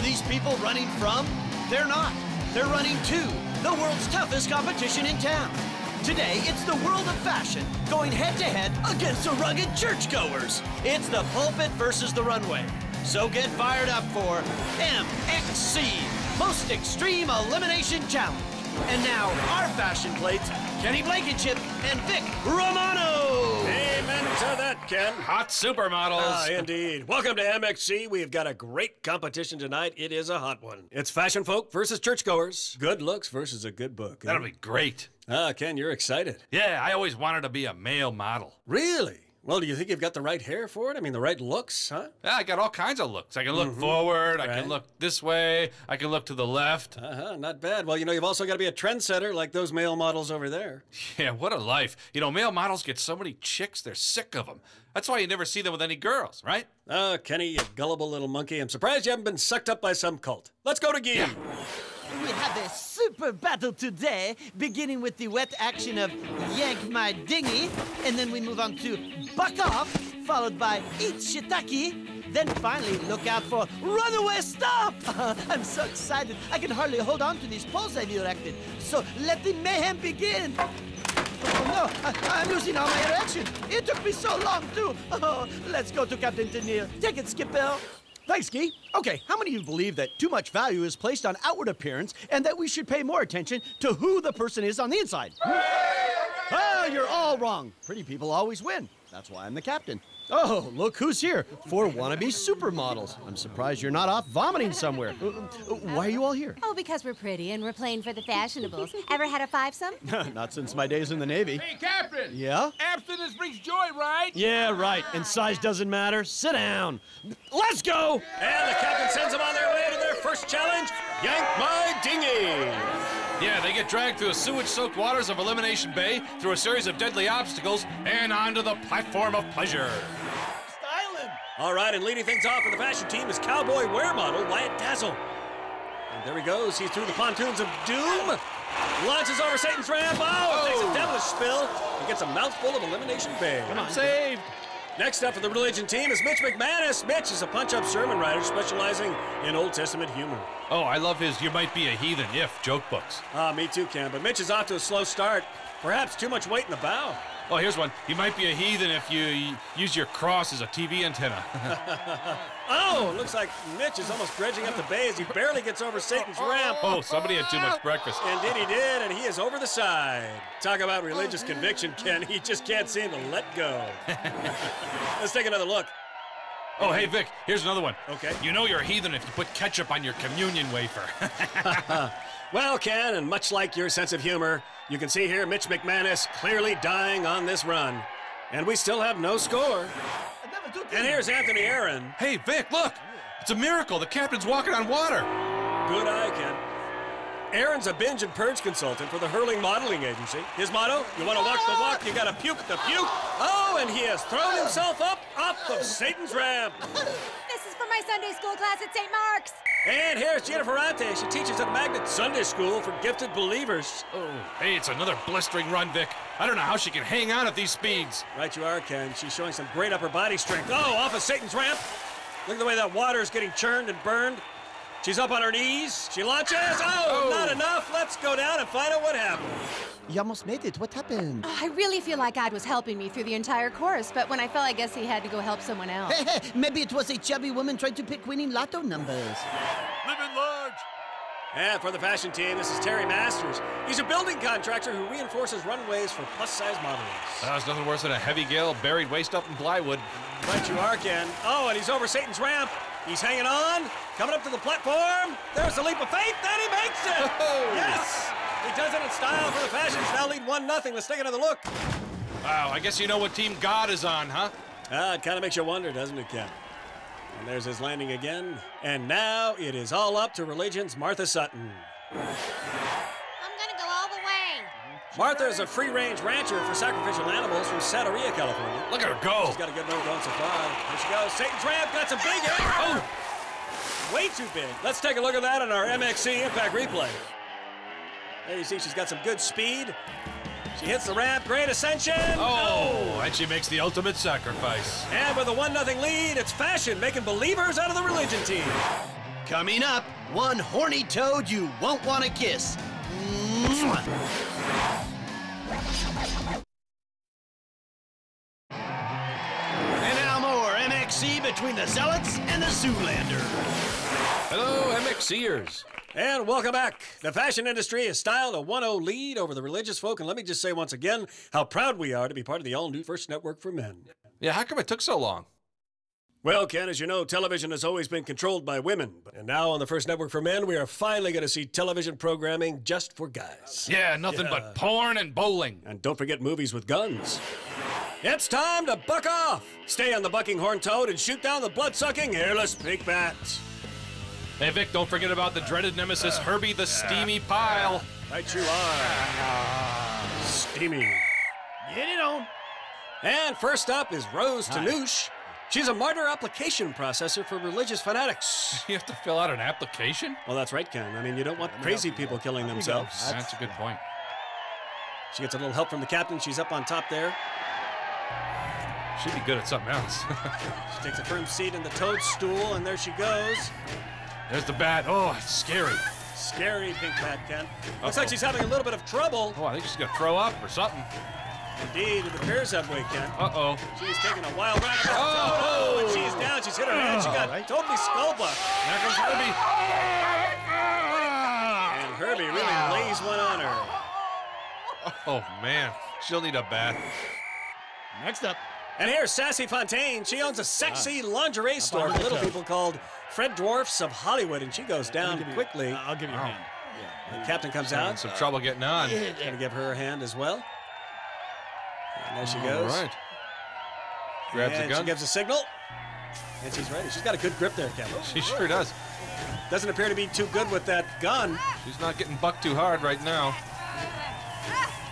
these people running from? They're not. They're running to the world's toughest competition in town. Today, it's the world of fashion going head-to-head against the rugged churchgoers. It's the pulpit versus the runway. So get fired up for MXC, Most Extreme Elimination Challenge. And now, our fashion plates, Kenny Blankenship and Vic Romano. Amen to that, Ken. Hot supermodels. Ah, indeed. Welcome to MXC. We've got a great competition tonight. It is a hot one. It's fashion folk versus churchgoers. Good looks versus a good book. That'll be great. Ah, Ken, you're excited. Yeah, I always wanted to be a male model. Really? Well, do you think you've got the right hair for it? I mean, the right looks, huh? Yeah, I got all kinds of looks. I can look forward, I Right. can look this way, I can look to the left. Not bad. Well, you've also got to be a trendsetter like those male models over there. Yeah, what a life. Male models get so many chicks, they're sick of them. That's why you never see them with any girls, right? Oh, Kenny, you gullible little monkey. I'm surprised you haven't been sucked up by some cult. Let's go to Guy. Yeah. We have a super battle today, beginning with the wet action of Yank My Dinghy, and then we move on to Buck Off, followed by Eat Shiitake, then finally look out for Runaway Stop! I'm so excited, I can hardly hold on to these poles I've erected. So let the mayhem begin! Oh no, I'm losing all my erection. It took me so long too. Oh, let's go to Captain Tennille. Take it, Skip Bill. Thanks, Guy. Okay, how many of you believe that too much value is placed on outward appearance and that we should pay more attention to who the person is on the inside? Ah, you're all wrong. Pretty people always win. That's why I'm the captain. Oh, look who's here. 4 wannabe supermodels. I'm surprised you're not off vomiting somewhere. Why are you all here? Oh, because we're pretty and we're playing for the fashionables. Ever had a fivesome? Not since my days in the Navy. Hey, Captain! Yeah? Abstinence brings joy, right? Yeah, right. And size doesn't matter. Sit down. Let's go! And the captain sends them on their way to their first challenge, Yank My Dinghy. Yeah, they get dragged through the sewage-soaked waters of Elimination Bay, through a series of deadly obstacles, and onto the platform of pleasure. Styling! All right, and leading things off for the fashion team is cowboy wear model Wyatt Dazzle. And there he goes. He's through the pontoons of doom. Launches over Satan's ramp. Oh, takes a devilish spill. He gets a mouthful of Elimination Bay. Come on. Saved. Next up for the religion team is Mitch McManus. Mitch is a punch-up sermon writer specializing in Old Testament humor. Oh, I love his "You Might Be a Heathen If" joke books. Ah, me too, Ken. But Mitch is off to a slow start. Perhaps too much weight in the bow. Oh, here's one. You might be a heathen if you use your cross as a TV antenna. Oh, looks like Mitch is almost dredging up the bay as he barely gets over Satan's ramp. Oh, somebody had too much breakfast. Indeed he did, and he is over the side. Talk about religious conviction, Ken. He just can't seem to let go. Let's take another look. Oh, hey, Vic, here's another one. Okay. You know you're a heathen if you put ketchup on your communion wafer. Well, Ken, and much like your sense of humor, you can see here Mitch McManus clearly dying on this run. And we still have no score. And here's Anthony Aaron. Hey, Vic, look! It's a miracle. The captain's walking on water. Good eye, Ken. Aaron's a binge and purge consultant for the Hurling Modeling Agency. His motto, you want to walk the walk, you gotta puke the puke. Oh, and he has thrown himself up off of Satan's ramp. This is for my Sunday school class at St. Mark's. And here's Jennifer Ante. She teaches at Magnet Sunday School for gifted believers. Oh, hey, it's another blistering run, Vic. I don't know how she can hang on at these speeds. Right you are, Ken. She's showing some great upper body strength. Oh, off of Satan's ramp. Look at the way that water is getting churned and burned. She's up on her knees. She launches. Oh, not enough. Let's go down and find out what happened. You almost made it. What happened? Oh, I really feel like God was helping me through the entire course, but when I fell, I guess he had to go help someone else. Hey, maybe it was a chubby woman trying to pick winning lotto numbers. Living large. And for the fashion team, this is Terry Masters. He's a building contractor who reinforces runways for plus-size models. There's nothing worse than a heavy gale buried waist up in plywood. Right you are, Ken. Oh, and he's over Satan's ramp. He's hanging on, coming up to the platform. There's the leap of faith, and he makes it! Oh. Yes! He does it in style for the Fashions. Now lead 1-0. Let's take another look. Wow, I guess you know what team God is on, huh? It kind of makes you wonder, doesn't it, Ken? And there's his landing again. And now it is all up to religion's Martha Sutton. I'm gonna go all the way. Martha is a free-range rancher for sacrificial animals from Santeria, California. Look at her go. She's got a good nose going so far. Here she goes. Satan's ramp got some big air. Oh. Way too big. Let's take a look at that on our MXC Impact Replay. There you see she's got some good speed. She hits the ramp, great ascension. Oh, and she makes the ultimate sacrifice. And with a 1-0 lead, it's Fashion making believers out of the religion team. Coming up, one horny toad you won't want to kiss. Mwah. And now more MXC between the Zealots and the Zoolander. Hello, MXCers. And welcome back. The fashion industry has styled a 1-0 lead over the religious folk, and let me just say once again how proud we are to be part of the all-new First Network for Men. Yeah, how come it took so long? Well, Ken, as you know, television has always been controlled by women. And now on the First Network for Men, we are finally going to see television programming just for guys. Yeah, nothing but porn and bowling. And don't forget movies with guns. It's time to buck off! Stay on the bucking horn toad and shoot down the blood-sucking, hairless pink bat. Hey, Vic, don't forget about the dreaded nemesis, Herbie the Steamy Pile. Right you are. Steamy. Get it on. And first up is Rose Tanoush. She's a martyr application processor for religious fanatics. You have to fill out an application? Well, that's right, Ken. I mean, you don't want crazy people killing themselves. That's a good point. She gets a little help from the captain. She's up on top there. She'd be good at something else. She takes a firm seat in the toadstool, and there she goes. There's the bat. Oh, it's scary. Scary pink bat, Ken. Looks like she's having a little bit of trouble. Oh, I think she's going to throw up or something. Indeed, it appears that way, Ken. Uh-oh. She's taking a wild ride. Oh, and she's down. She's hit her head. She got totally skullbucked. There comes Herbie. And Herbie really lays one on her. Oh, man. She'll need a bath. Next up. And here's Sassy Fontaine. She owns a sexy lingerie store for little people called Fred Dwarfs of Hollywood, and she goes down quickly. I'll give you a hand. The captain comes Having out. some trouble getting on. Gonna give her a hand as well. And there she goes. All right. Grabs and a gun. she gives a signal. And she's ready. She's got a good grip there, Captain. She sure does. Doesn't appear to be too good with that gun. She's not getting bucked too hard right now.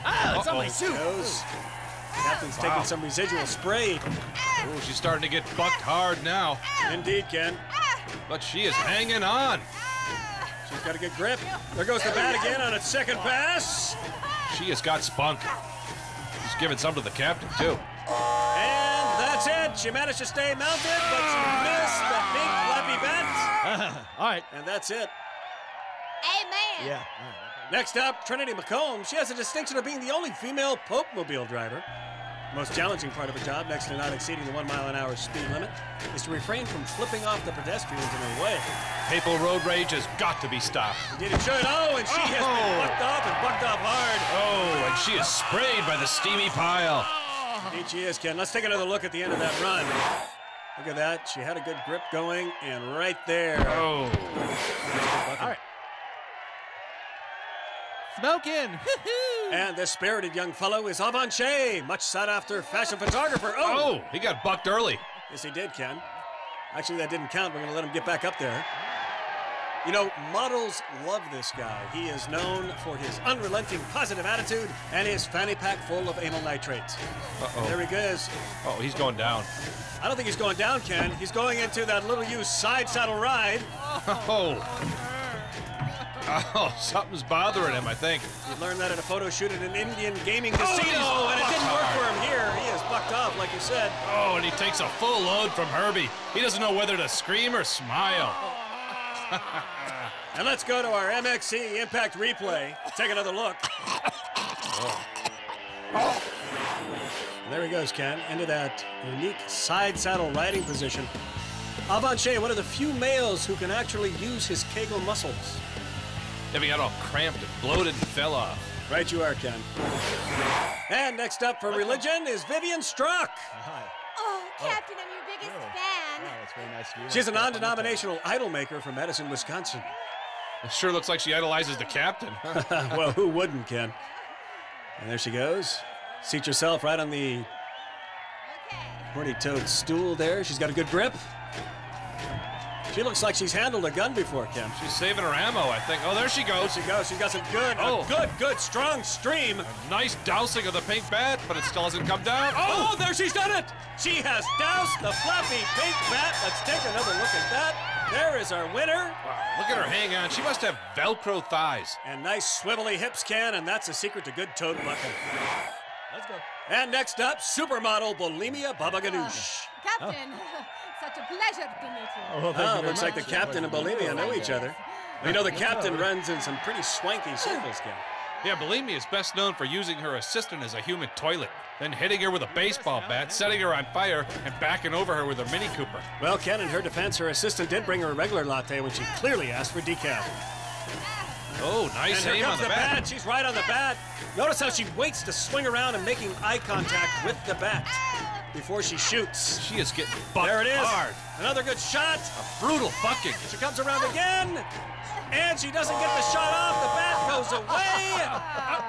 Ah, it's on my suit. Goes. Captain's taking some residual spray. Oh, she's starting to get bucked hard now. Indeed, Ken. But she is hanging on. She's got a good grip. There goes the bat again on its second pass. She has got spunk. She's giving some to the captain, too. And that's it. She managed to stay mounted, but she missed the big flappy bat. All right. And that's it. Amen. Yeah. Next up, Trinity McComb. She has the distinction of being the only female Pope Mobile driver. The most challenging part of her job, next to not exceeding the 1-mile-an-hour speed limit, is to refrain from flipping off the pedestrians in her way. Papal road rage has got to be stopped. Indeed it should. Oh, and she has been bucked off and bucked off hard. Oh, and she is sprayed by the steamy pile. Indeed she is, Ken. Let's take another look at the end of that run. Look at that. She had a good grip going, and right there. Oh. All right. Smoking. And this spirited young fellow is Avanche, much sought after fashion photographer. Oh, he got bucked early. Yes, he did, Ken. Actually, that didn't count. We're going to let him get back up there. You know, models love this guy. He is known for his unrelenting positive attitude and his fanny pack full of amyl nitrate. Uh-oh. There he goes. Oh, he's going down. I don't think he's going down, Ken. He's going into that little used side saddle ride. Oh. Oh, something's bothering him, I think. He learned that at a photo shoot at an Indian gaming casino, and it didn't work for him here. He is bucked off, like you said. Oh, and he takes a full load from Herbie. He doesn't know whether to scream or smile. And let's go to our MXC Impact Replay. Take another look. And there he goes, Ken, into that unique side saddle riding position. Avanche, one of the few males who can actually use his Kegel muscles. If he got all cramped and bloated and fell off. Right you are, Ken. And next up for religion is Vivian Strzok. Oh, Captain, I'm your biggest fan. That's very nice of you. She's a non-denominational idol maker from Madison, Wisconsin. It sure looks like she idolizes the captain. Well, who wouldn't, Ken? And there she goes. Seat yourself right on the horny toad stool there. She's got a good grip. She looks like she's handled a gun before, Ken. She's saving her ammo, I think. Oh, there she There goes. she goes. She's got some good, good, strong stream. Nice dousing of the pink bat, but it still hasn't come down. Oh, there she's done it. She has doused the flappy pink bat. Let's take another look at that. There is our winner. Wow, look at her hang on. She must have Velcro thighs. And nice swivelly hips, Ken, and that's the secret to good toad bucking. Let's go. And next up, supermodel Bulimia Baba Ganoush. Captain, such a pleasure to meet you. Oh, looks like the captain and Bulimia know each other. We know the captain runs in some pretty swanky circles, Ken. Yeah, Bulimia is best known for using her assistant as a human toilet, then hitting her with a baseball bat, setting her on fire, and backing over her with her Mini Cooper. Well, Ken, in her defense, her assistant did bring her a regular latte when she clearly asked for decaf. Oh, nice And aim here on comes the the bat. bat. She's right on the bat. Notice how she waits to swing around and making eye contact with the bat before she shoots. She is getting bucked There it is. hard. Another good shot. Brutal bucking. She comes around again. And she doesn't get the shot off. The bat goes away.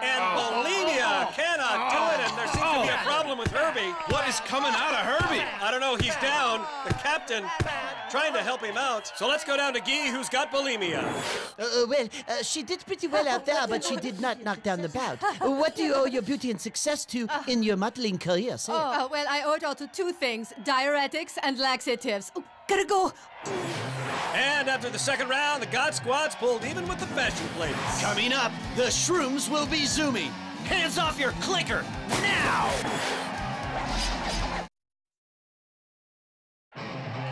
And Bulimia cannot do it. And there seems to be a problem with Herbie. What is coming out of Herbie? I don't know. He's down. The captain trying to help him out. So let's go down to Guy, who's got Bulimia. She did pretty well out there, but she did not knock down the bout. What do you owe your beauty and success to in your modeling career? Say it. Well, I owe it all to two things, diuretics and laxatives. Oh, gotta go. And after the second round, the God Squad's pulled even with the fashion plates. Coming up, the shrooms will be zooming. Hands off your clicker, now!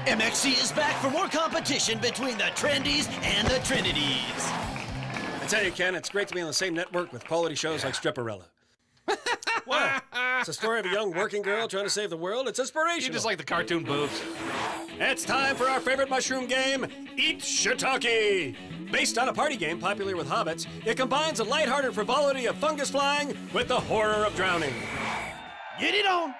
MXC is back for more competition between the Trendies and the Trinities. I tell you, Ken, it's great to be on the same network with quality shows like Stripperella. What? It's a story of a young working girl trying to save the world. It's inspirational. You just like the cartoon boobs. It's time for our favorite mushroom game, Eat Shiitake. Based on a party game popular with hobbits, it combines the lighthearted frivolity of fungus flying with the horror of drowning. Get it on!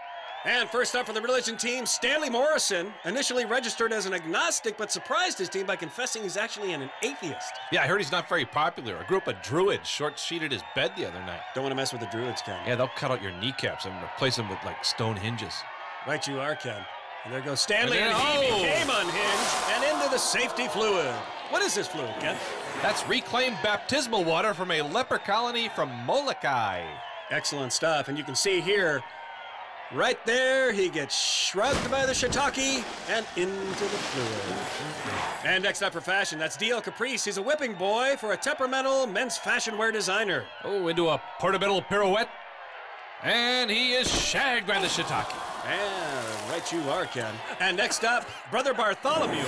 And first up for the religion team, Stanley Morrison, initially registered as an agnostic, but surprised his team by confessing he's actually an atheist. Yeah, I heard he's not very popular. A group of druids short-sheeted his bed the other night. Don't want to mess with the druids, Ken. Yeah, they'll cut out your kneecaps and replace them with, like, stone hinges. Right you are, Ken. And there goes Stanley, And and then- he oh! became unhinged and into the safety fluid. What is this fluid, Ken? That's reclaimed baptismal water from a leper colony from Molokai. Excellent stuff, and you can see here, right there, he gets shrugged by the shiitake and into the fluid. And next up for fashion, that's D.L. Caprice. He's a whipping boy for a temperamental men's fashion wear designer. Oh, into a portobello pirouette. And he is shagged by the shiitake. And right you are, Ken. And next up, Brother Bartholomew.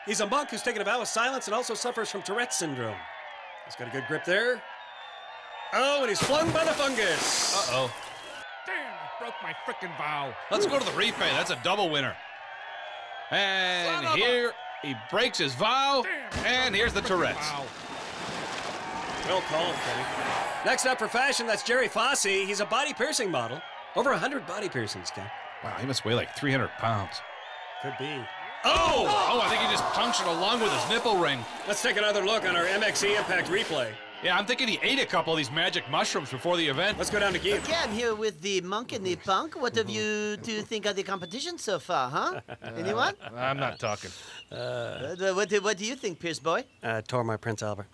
He's a monk who's taken a vow of silence and also suffers from Tourette's syndrome. He's got a good grip there. Oh, and he's flung by the fungus. Uh-oh. Damn, I broke my frickin' vow. Let's go to the replay. That's a double winner. And here he breaks his vow. And here's the Tourette's. Wow. Well called, Kenny. Next up for fashion, that's Jerry Fosse. He's a body piercing model. Over 100 body piercings, Ken. Wow, he must weigh like 300 pounds. Could be. Oh, I think he just punctured along with his nipple ring. Let's take another look on our MXC Impact replay. Yeah, I'm thinking he ate a couple of these magic mushrooms before the event. Let's go down to Guy. Okay, I'm here with the monk and the punk. What of you two think of the competition so far, huh? Anyone? I'm not talking. What do you think, Pierce boy? Tore my Prince Albert.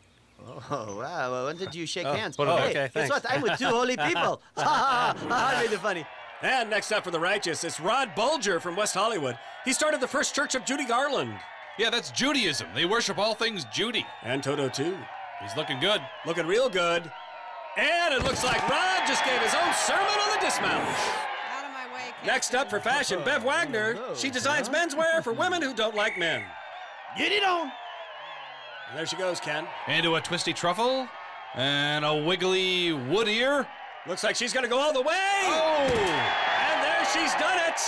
Oh, wow. Well, when did you shake hands? oh, Hey, okay, guess thanks. what? I'm with two holy people. I made it funny. And next up for the righteous, it's Rod Bulger from West Hollywood. He started the First Church of Judy Garland. Yeah, that's Judaism. They worship all things Judy. And Toto, too. He's looking good. Looking real good. And it looks like Rod just gave his own sermon on the dismount. Out of my way, Captain. Next up for fashion, Bev Wagner. She designs menswear for women who don't like men. Get it on! And there she goes, Ken. Into a twisty truffle. And a wiggly wood ear. Looks like she's gonna go all the way. Oh! And there she's done it.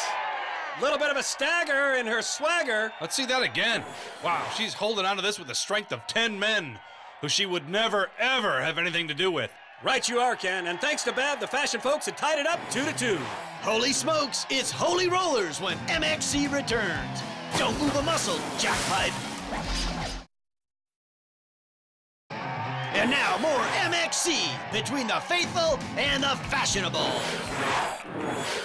Little bit of a stagger in her swagger. Let's see that again. Wow, she's holding on to this with the strength of 10 men who she would never, ever have anything to do with. Right you are, Ken. And thanks to Bev, the fashion folks had tied it up 2-2. Holy smokes, it's Holy Rollers when MXC returns. Don't move a muscle, jackpipe. And now more MXC between the faithful and the fashionable.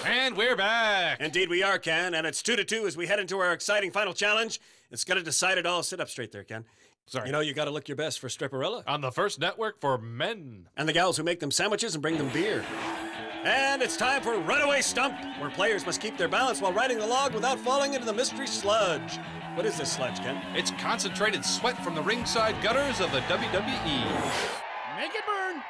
And we're back. Indeed we are, Ken. And it's 2-2 as we head into our exciting final challenge. It's gonna decide it all. Sit up straight there, Ken. Sorry. You know, you gotta look your best for Stripperella. On the first network for men. And the gals who make them sandwiches and bring them beer. And it's time for Runaway Stump, where players must keep their balance while riding the log without falling into the mystery sludge. What is this sludge, Ken? It's concentrated sweat from the ringside gutters of the WWE. Make it burn.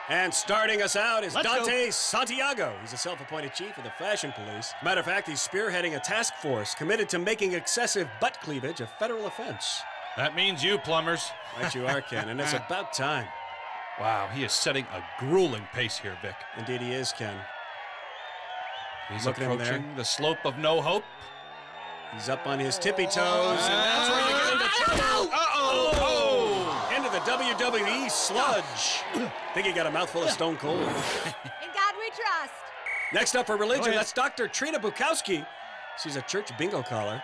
And starting us out is Let's Dante Santiago. He's a self-appointed chief of the Fashion Police. Matter of fact, he's spearheading a task force committed to making excessive butt cleavage a federal offense. That means you, plumbers. Right you are, Ken, and it's about time. Wow, he is setting a grueling pace here, Vic. Indeed he is, Ken. He's Look at him there. approaching the slope of no hope. He's up on his tippy toes, and that's where you get into trouble. Uh-oh! Into the WWE sludge. Think he got a mouthful of Stone Cold. In God we trust. Next up for religion, that's Dr. Trina Bukowski. She's a church bingo caller,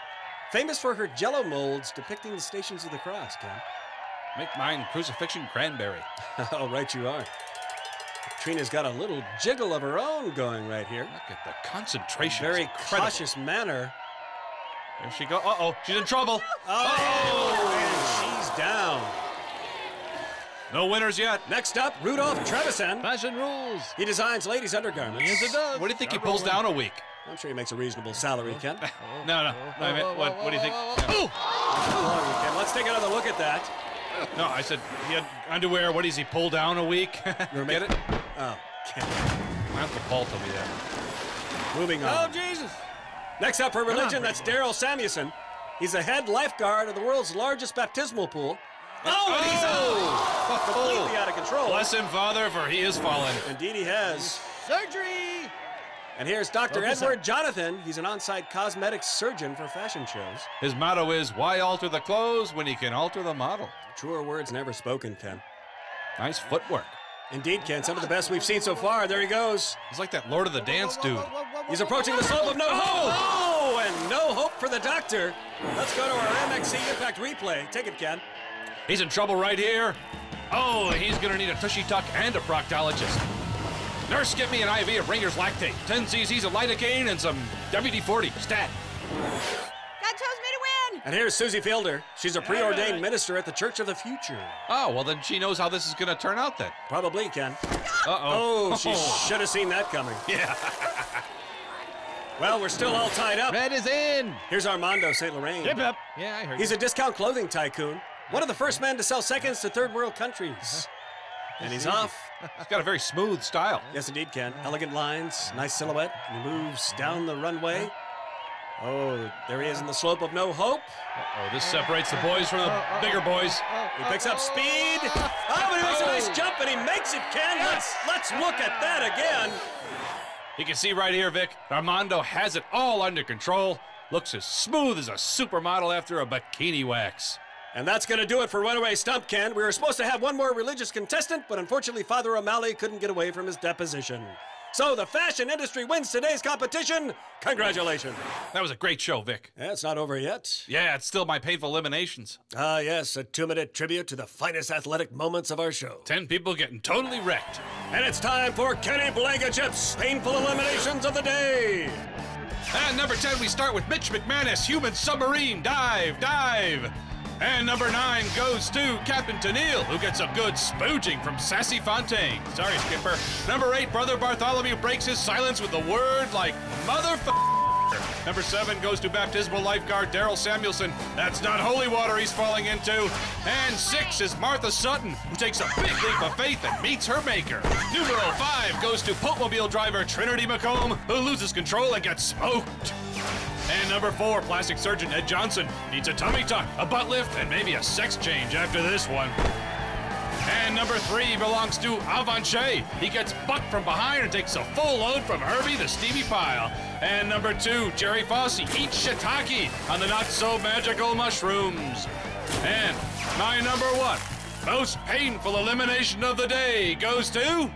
famous for her Jell-O molds depicting the Stations of the Cross, Ken. Make mine crucifixion cranberry. Oh, right you are. Trina's got a little jiggle of her own going right here. Look at the concentration. Very Incredible. cautious manner. There she goes. Uh-oh, she's in trouble. Oh, and she's down. No winners yet. Next up, Rudolph Trevisan. Fashion rules. He designs ladies' undergarments. Yes, it does. What do you think he pulls down a week? I'm sure he makes a reasonable salary, Ken. No. I meant, what do you think? Ken, let's take another look at that. No, I said he had underwear. What does he pull down a week? Get it? Oh, Ken. My Uncle Paul told me that. Moving on. Oh, Jesus. Next up for religion, that's Daryl Samuelson. He's the head lifeguard of the world's largest baptismal pool. Oh, and he's completely out of control. Bless him, Father, for he is fallen. Indeed he has. Surgery! And here's Dr. Focus Edward Jonathan. He's an on-site cosmetics surgeon for fashion shows. His motto is, why alter the clothes when he can alter the model? Truer words never spoken, Ken. Nice footwork. Indeed, Ken, some of the best we've seen so far. There he goes. He's like that Lord of the Dance dude. He's approaching the slope of no hope. Oh, and no hope for the doctor. Let's go to our MXC Impact replay. Take it, Ken. He's in trouble right here. Oh, he's gonna need a tushy tuck and a proctologist. Nurse, get me an IV of Ringer's lactate, 10 cc's of lidocaine, and some WD-40 stat. God chose me to win. And here's Susie Fielder. She's a preordained minister at the Church of the Future. Oh, well then she knows how this is gonna turn out then. Probably, Ken. Uh-oh. Oh, she should have seen that coming. Yeah. Well, we're still all tied up. Red is in. Here's Armando St. Laurent. Hip hip. Yeah, I heard He's a discount clothing tycoon. One of the first men to sell seconds to third world countries. And he's off. He's got a very smooth style. Yes, indeed, Ken. Elegant lines, nice silhouette. And he moves down the runway. Oh, there he is in the slope of no hope. Oh, this separates the boys from the bigger boys. He picks up speed. Oh, but he makes a nice jump, and he makes it, Ken. Let's look at that again. You can see right here, Vic, Armando has it all under control. Looks as smooth as a supermodel after a bikini wax. And that's going to do it for Runaway Stump, Ken. We were supposed to have one more religious contestant, but unfortunately Father O'Malley couldn't get away from his deposition. So the fashion industry wins today's competition. Congratulations. That was a great show, Vic. Yeah, it's not over yet. Yeah, it's still my painful eliminations. Ah, yes, a 2-minute tribute to the finest athletic moments of our show. 10 people getting totally wrecked. And it's time for Kenny Blankenship's painful eliminations of the day. And number 10, we start with Mitch McManus, human submarine, dive. And number 9 goes to Captain Tennille, who gets a good spooging from Sassy Fontaine. Sorry, Skipper. Number 8, Brother Bartholomew breaks his silence with a word like motherfucker. Number 7 goes to baptismal lifeguard Daryl Samuelson. That's not holy water he's falling into. And 6 is Martha Sutton, who takes a big leap of faith and meets her maker. Numero 5 goes to Popemobile driver Trinity McComb, who loses control and gets smoked. And number 4, plastic surgeon Ed Johnson needs a tummy tuck, a butt lift, and maybe a sex change after this one. And number 3 belongs to Avanche. He gets bucked from behind and takes a full load from Herbie the Stevie Pile. And number 2, Jerry Fosse eats shiitake on the not-so-magical mushrooms. And my number 1 most painful elimination of the day goes to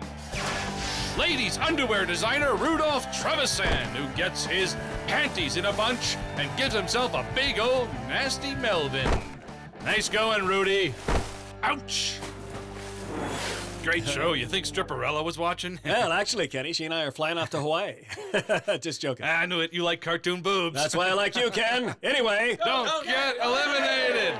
ladies' underwear designer Rudolph Trevisan, who gets his panties in a bunch and gives himself a big old nasty Melvin. Nice going, Rudy. Ouch. Great show. You think Stripperella was watching? Well, actually, Kenny, she and I are flying off to Hawaii. Just joking. I knew it. You like cartoon boobs. That's why I like you, Ken. Anyway. Don't get eliminated.